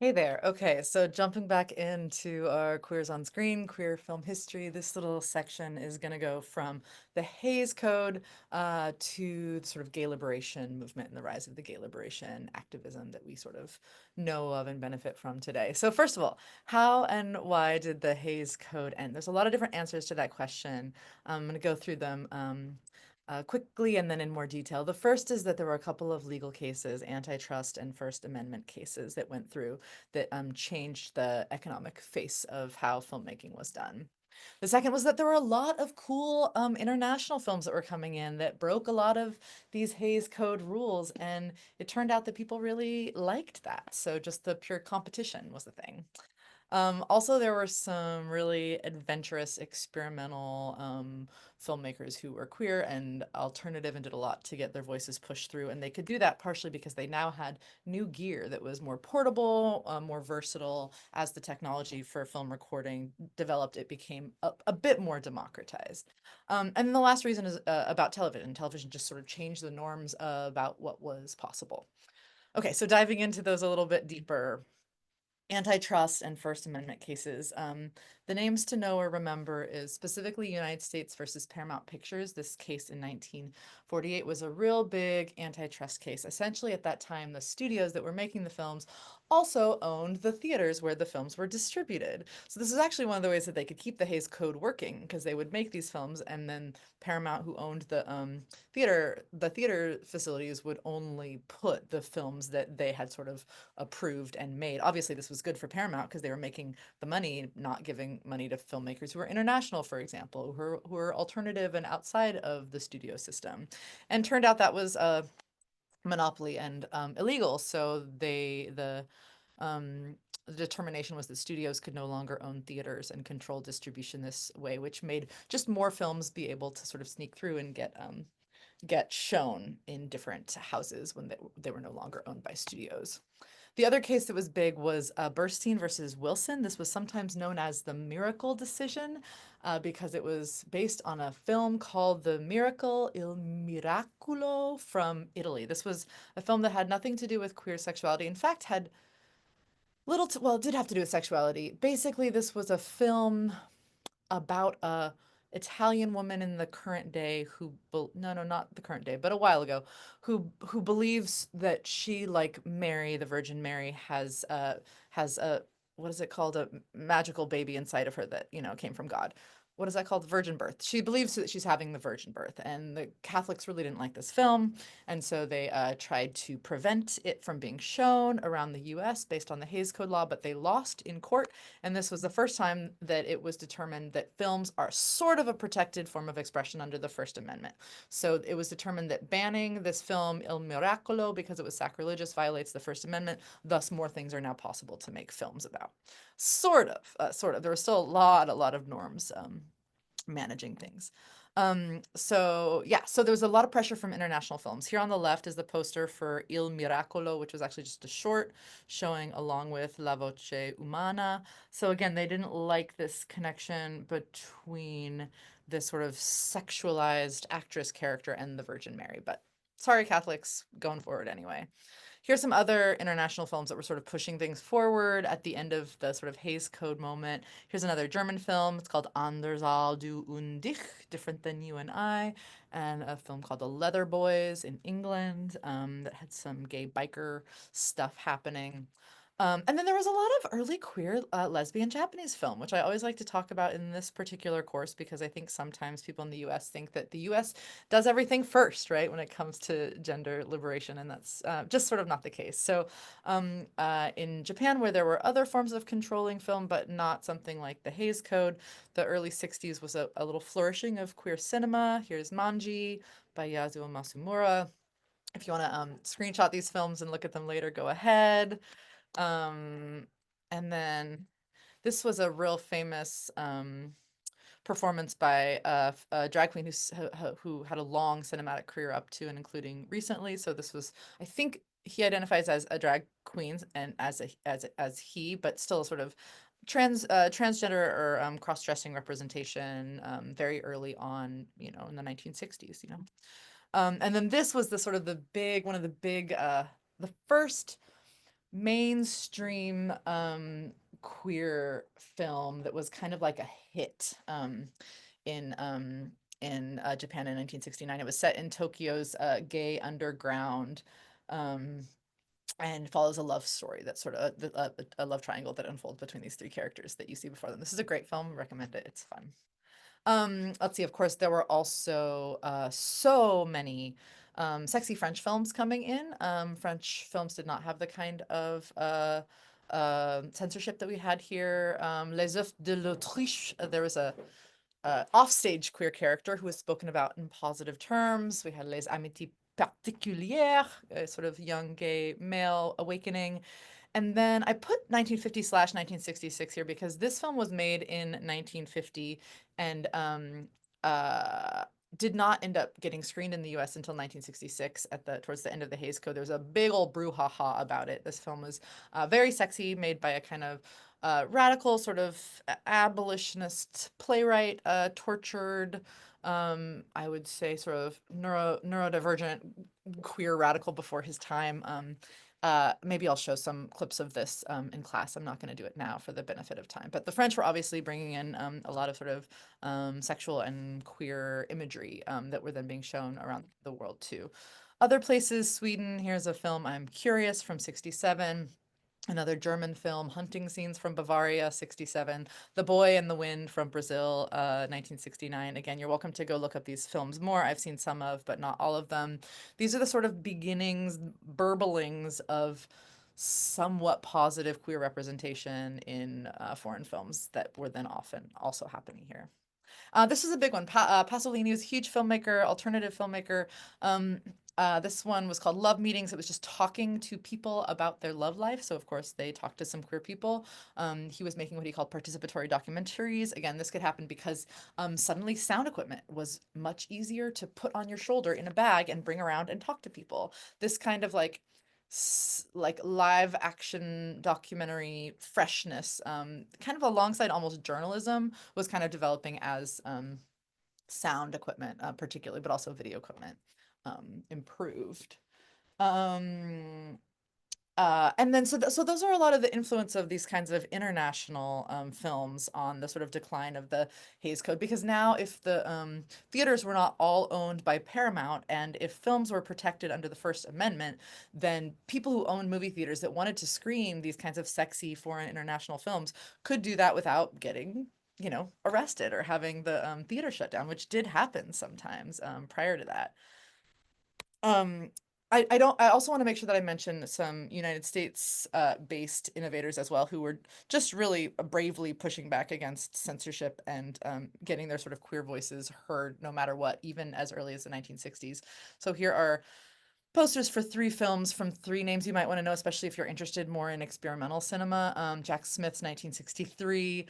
Hey there. Okay, so jumping back into our Queers on Screen, queer film history, this little section is going to go from the Hays Code to the sort of gay liberation movement and the rise of the gay liberation activism that we sort of know of and benefit from today. So, first of all, how and why did the Hays Code end? There's a lot of different answers to that question. I'm going to go through them. Quickly and then in more detail. The first is that there were a couple of legal cases, antitrust and First Amendment cases, that went through that changed the economic face of how filmmaking was done. The second was that there were a lot of cool international films that were coming in that broke a lot of these Hays Code rules, and it turned out that people really liked that. So just the pure competition was the thing. Also, there were some really adventurous experimental filmmakers who were queer and alternative and did a lot to get their voices pushed through. And they could do that partially because they now had new gear that was more portable, more versatile. As the technology for film recording developed, it became a bit more democratized. And then the last reason is about television. Television just sort of changed the norms about what was possible. Okay, so diving into those a little bit deeper, antitrust and First Amendment cases. The names to know or remember is specifically United States versus Paramount Pictures. This case in 1948 was a real big antitrust case. Essentially, at that time, the studios that were making the films also owned the theaters where the films were distributed. So this is actually one of the ways that they could keep the Hays Code working, because they would make these films and then Paramount, who owned the theater facilities, would only put the films that they had sort of approved and made. Obviously, this was good for Paramount because they were making the money, not giving money to filmmakers who were international, for example, who are alternative and outside of the studio system. And turned out that was a monopoly and illegal. So the determination was that studios could no longer own theaters and control distribution this way, which made just more films be able to sort of sneak through and get shown in different houses when they were no longer owned by studios. The other case that was big was Burstein versus Wilson. This was sometimes known as the Miracle Decision because it was based on a film called The Miracle, Il Miracolo from Italy. This was a film that had nothing to do with queer sexuality. In fact, had well, it did have to do with sexuality. Basically, this was a film about a Italian woman in the current day who no, not the current day, but a while ago, who believes that she, like Mary, the Virgin Mary, has a, what is it called, a magical baby inside of her that, came from God. What is that called? Virgin birth. She believes that she's having the virgin birth, and the Catholics really didn't like this film, and so they tried to prevent it from being shown around the U.S. based on the Hays Code law, but they lost in court, and this was the first time that it was determined that films are sort of a protected form of expression under the First Amendment. So it was determined that banning this film Il Miracolo because it was sacrilegious violates the First Amendment. Thus, more things are now possible to make films about. Sort of. There were still a lot of norms managing things. So yeah, so there was a lot of pressure from international films. Here on the left is the poster for Il Miracolo, which was actually just a short showing along with La Voce Umana. So again, they didn't like this connection between this sort of sexualized actress character and the Virgin Mary, but sorry, Catholics, going forward anyway. Here's some other international films that were sort of pushing things forward at the end of the sort of Hays Code moment. Here's another German film. It's called Anders all du und dich, Different Than You and I, and a film called The Leather Boys in England that had some gay biker stuff happening. And then there was a lot of early queer lesbian Japanese film, which I always like to talk about in this particular course because I think sometimes people in the US think that the US does everything first, right, when it comes to gender liberation, and that's just sort of not the case. So in Japan, where there were other forms of controlling film, but not something like the Hays Code, the early 60s was a little flourishing of queer cinema. Here's Manji by Yasuo Masumura. If you want to screenshot these films and look at them later, go ahead. Um, and then this was a real famous performance by a drag queen who had a long cinematic career up to and including recently. So this was, I think he identifies as a drag queen and as he, but still sort of transgender or cross-dressing representation very early on, in the 1960s. And then this was the sort of one of the big, the first mainstream queer film that was kind of like a hit in um, in Japan in 1969. It was set in Tokyo's gay underground. Um, and follows a love story that's sort of a love triangle that unfolds between these three characters that you see before them. This is a great film. Recommend it. It's fun. Let's see. Of course, there were also so many sexy French films coming in. French films did not have the kind of censorship that we had here. Les Oeufs de l'Autriche. There was a offstage queer character who was spoken about in positive terms. We had Les Amitiés Particulières, a sort of young gay male awakening. And then I put 1950/1966 here because this film was made in 1950 and did not end up getting screened in the US until 1966 at the towards the end of the Hays Code. There was a big old brouhaha about it. This film was very sexy, made by a kind of radical sort of abolitionist playwright, tortured, I would say sort of neurodivergent queer radical before his time. Maybe I'll show some clips of this in class. I'm not going to do it now for the benefit of time. But the French were obviously bringing in a lot of sort of sexual and queer imagery that were then being shown around the world too. Other places, Sweden, here's a film, I'm Curious from 67. Another German film, Hunting Scenes from Bavaria, 67. The Boy and the Wind from Brazil, 1969. Again, you're welcome to go look up these films more. I've seen some of, but not all of them. These are the sort of beginnings, burblings of somewhat positive queer representation in foreign films that were then often also happening here. This is a big one. Pasolini was a huge filmmaker, alternative filmmaker. Um, this one was called Love Meetings. It was just talking to people about their love life. So, of course, they talked to some queer people. He was making what he called participatory documentaries. Again, this could happen because suddenly sound equipment was much easier to put on your shoulder in a bag and bring around and talk to people. This kind of like live action documentary freshness, kind of alongside almost journalism, was kind of developing as sound equipment, particularly, but also video equipment improved. Um, and then so those are a lot of the influence of these kinds of international films on the sort of decline of the Hays Code. Because now, if the theaters were not all owned by Paramount, and if films were protected under the First Amendment, then people who owned movie theaters that wanted to screen these kinds of sexy foreign international films could do that without getting, arrested or having the theater shut down, which did happen sometimes prior to that. Um, I also want to make sure that I mention some United States based innovators as well, who were just really bravely pushing back against censorship and getting their sort of queer voices heard no matter what, even as early as the 1960s. So here are posters for three films from three names you might want to know, especially if you're interested more in experimental cinema. Jack Smith's 1963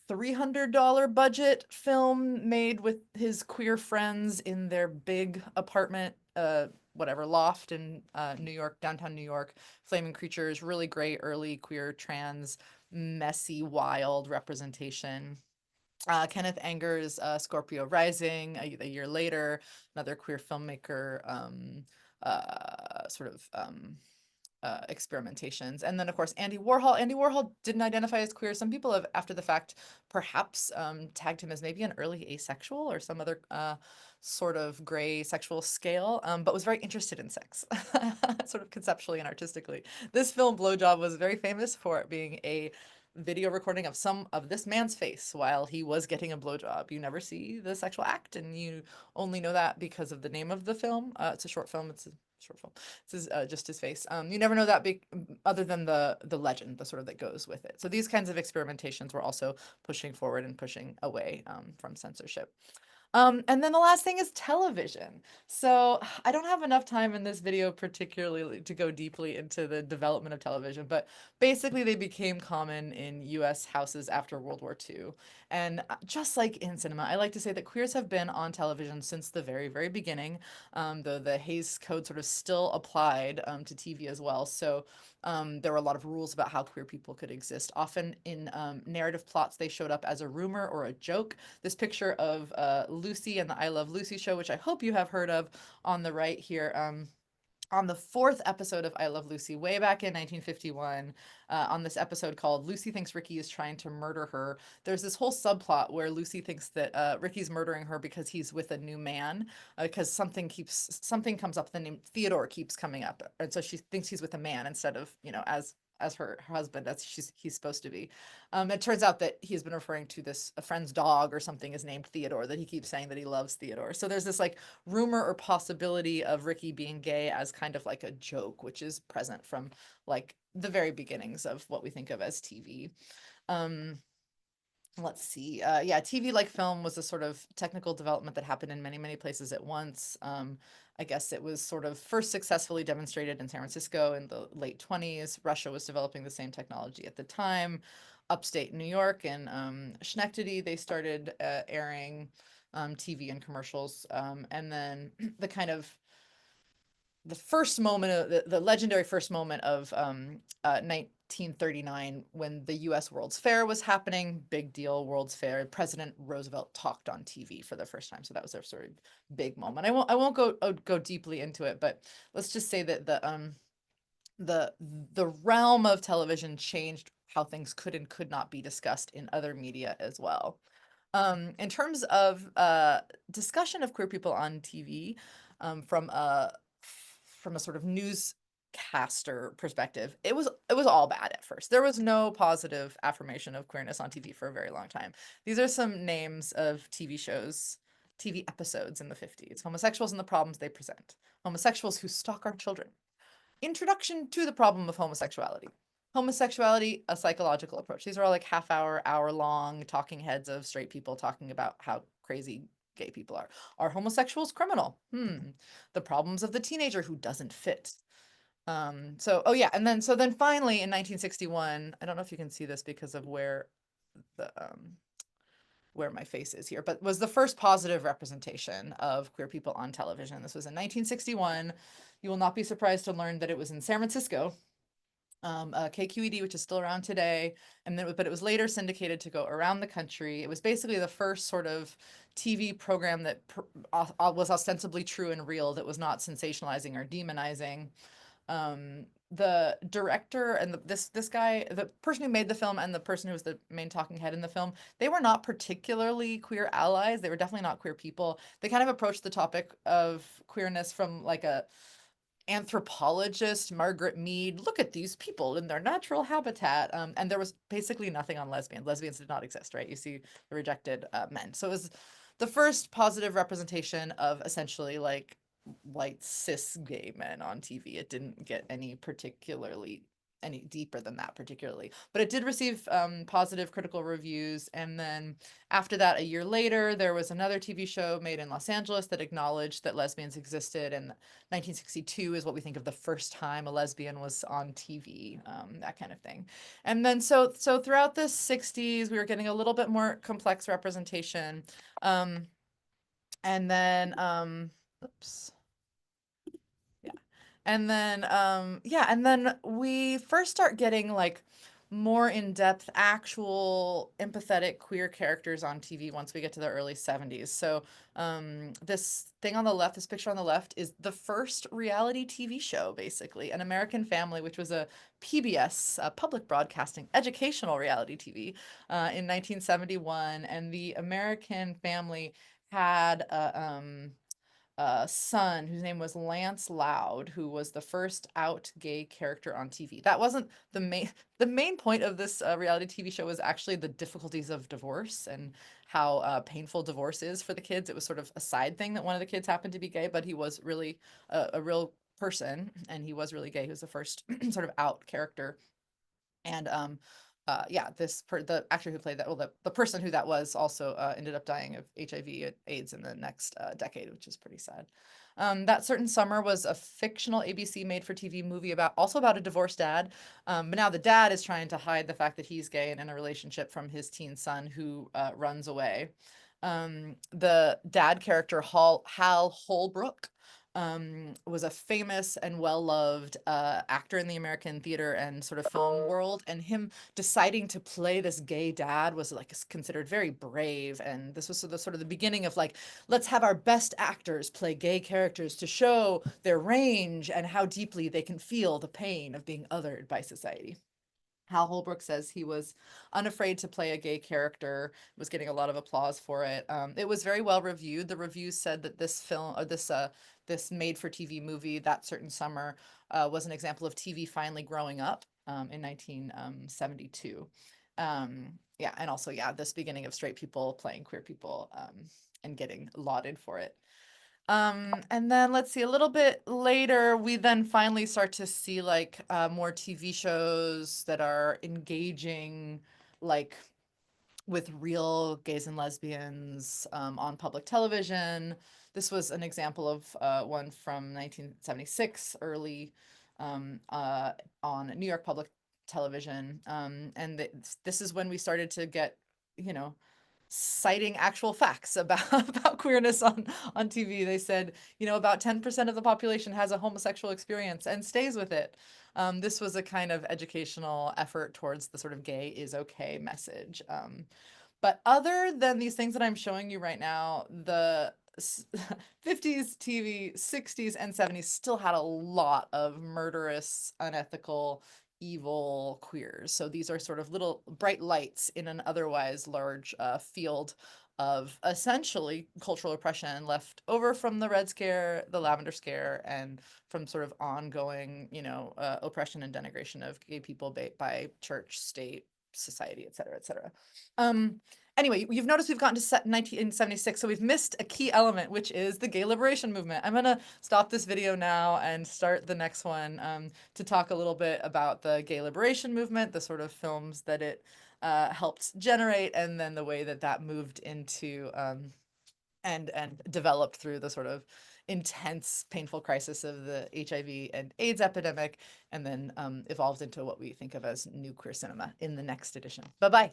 $300 budget film made with his queer friends in their big apartment, whatever, loft in New York, downtown New York. Flaming Creatures, really great early queer, trans, messy, wild representation. Kenneth Anger's Scorpio Rising, a year later, another queer filmmaker, sort of experimentations. And then, of course, Andy Warhol. Andy Warhol didn't identify as queer. Some people have, after the fact, perhaps tagged him as maybe an early asexual or some other sort of gray sexual scale, but was very interested in sex, sort of conceptually and artistically. This film, Blowjob, was very famous for it being a video recording of some of this man's face while he was getting a blowjob. You never see the sexual act, and you only know that because of the name of the film. It's a short film. It's a short film. This is just his face. You never know that other than the legend, the sort of that goes with it. So these kinds of experimentations were also pushing forward and pushing away from censorship. And then the last thing is television. So I don't have enough time in this video particularly to go deeply into the development of television, but basically they became common in US houses after World War II. And just like in cinema, I like to say that queers have been on television since the very, very beginning, though the Hays Code sort of still applied to TV as well. So there were a lot of rules about how queer people could exist. Often in narrative plots, they showed up as a rumor or a joke. This picture of Lucy and the I Love Lucy show, which I hope you have heard of, on the right here. on the fourth episode of I Love Lucy, way back in 1951, on this episode called Lucy Thinks Ricky is Trying to Murder Her. There's this whole subplot where Lucy thinks that Ricky's murdering her because he's with a new man, because something comes up, the name Theodore keeps coming up. And so she thinks he's with a man instead of, as her husband, as he's supposed to be. It turns out that he's been referring to a friend's dog or something is named Theodore, that he keeps saying that he loves Theodore. So there's this like rumor or possibility of Ricky being gay as kind of like a joke, which is present from like the very beginnings of what we think of as TV. Um, let's see. Yeah, TV like film was a sort of technical development that happened in many, many places at once. I guess it was sort of first successfully demonstrated in San Francisco in the late 20s. Russia was developing the same technology at the time. Upstate New York and Schenectady, they started airing TV and commercials. And then the kind of the first moment of the legendary first moment of 1939 when the US World's Fair was happening, big deal, World's Fair. President Roosevelt talked on TV for the first time, so that was a sort of big moment. I won't go deeply into it, but let's just say that the realm of television changed how things could and could not be discussed in other media as well. In terms of discussion of queer people on TV, from a sort of newscaster perspective, it was all bad at first. There was no positive affirmation of queerness on TV for a very long time. These are some names of TV shows, TV episodes in the 50s. Homosexuals and the problems they present. Homosexuals who stalk our children. Introduction to the problem of homosexuality. Homosexuality, a psychological approach. These are all like hour long talking heads of straight people talking about how crazy gay people are. Are homosexuals criminal? The problems of the teenager who doesn't fit. Oh yeah, and then finally in 1961, I don't know if you can see this because of the where my face is here, but was the first positive representation of queer people on television. This was in 1961. You will not be surprised to learn that it was in San Francisco, KQED, which is still around today, but it was later syndicated to go around the country. It was basically the first sort of TV program that was ostensibly true and real, that was not sensationalizing or demonizing. The director and this guy, the person who made the film and the person who was the main talking head in the film, they were not particularly queer allies. They were definitely not queer people. They kind of approached the topic of queerness from like a anthropologist, Margaret Mead, look at these people in their natural habitat. And there was basically nothing on lesbians. Lesbians did not exist, right? You see the rejected men. So it was the first positive representation of essentially like white cis gay men on TV. It didn't get any deeper than that particularly, but it did receive positive critical reviews. And then after that, a year later, there was another TV show made in Los Angeles that acknowledged that lesbians existed. And 1962 is what we think of the first time a lesbian was on TV, that kind of thing. And then so throughout the 60s, we were getting a little bit more complex representation. And then oops. Yeah. And then we first start getting like more in-depth, actual empathetic queer characters on TV once we get to the early 70s. So this thing on the left, this picture on the left, is the first reality TV show, basically, An American Family, which was a PBS, public broadcasting educational reality TV, in 1971. And the American Family had a son whose name was Lance Loud, who was the first out gay character on TV. That wasn't the main point of this reality TV show was actually the difficulties of divorce and how painful divorce is for the kids. It was sort of a side thing that one of the kids happened to be gay, but he was really a real person, and he was really gay. He was the first sort of out character. And yeah, the actor who played that, well, the person who that was also ended up dying of HIV AIDS in the next decade, which is pretty sad. That Certain Summer was a fictional ABC made-for-TV movie about a divorced dad. But now the dad is trying to hide the fact that he's gay and in a relationship from his teen son who runs away. The dad character, Hal Holbrook, was a famous and well-loved actor in the American theater and sort of film world, and him deciding to play this gay dad was like considered very brave. And this was sort of the beginning of like, let's have our best actors play gay characters to show their range and how deeply they can feel the pain of being othered by society. Hal Holbrook says he was unafraid to play a gay character, was getting a lot of applause for it. It was very well reviewed. The reviews said that this film, or this made-for-TV movie, That Certain Summer, was an example of TV finally growing up in 1972. Yeah, and also, yeah, this beginning of straight people playing queer people and getting lauded for it. And then let's see, a little bit later, we then finally start to see like more TV shows that are engaging like with real gays and lesbians on public television. This was an example of one from 1976, early on New York public television. And this is when we started to get, you know, citing actual facts about about queerness on TV. They said, you know, about 10% of the population has a homosexual experience and stays with it. This was a kind of educational effort towards the sort of gay is okay message. But other than these things that I'm showing you right now, the 50s TV, 60s, and 70s still had a lot of murderous, unethical, evil queers. So these are sort of little bright lights in an otherwise large field of essentially cultural oppression left over from the Red Scare, the Lavender Scare, and from sort of ongoing, you know, oppression and denigration of gay people by church, state, society, et cetera, et cetera. Anyway, you've noticed we've gotten to 1976, so we've missed a key element, which is the gay liberation movement. I'm gonna stop this video now and start the next one to talk a little bit about the gay liberation movement, the sort of films that it helped generate, and then the way that that moved into and developed through the sort of intense, painful crisis of the HIV and AIDS epidemic, and then evolved into what we think of as new queer cinema in the next edition. Bye-bye.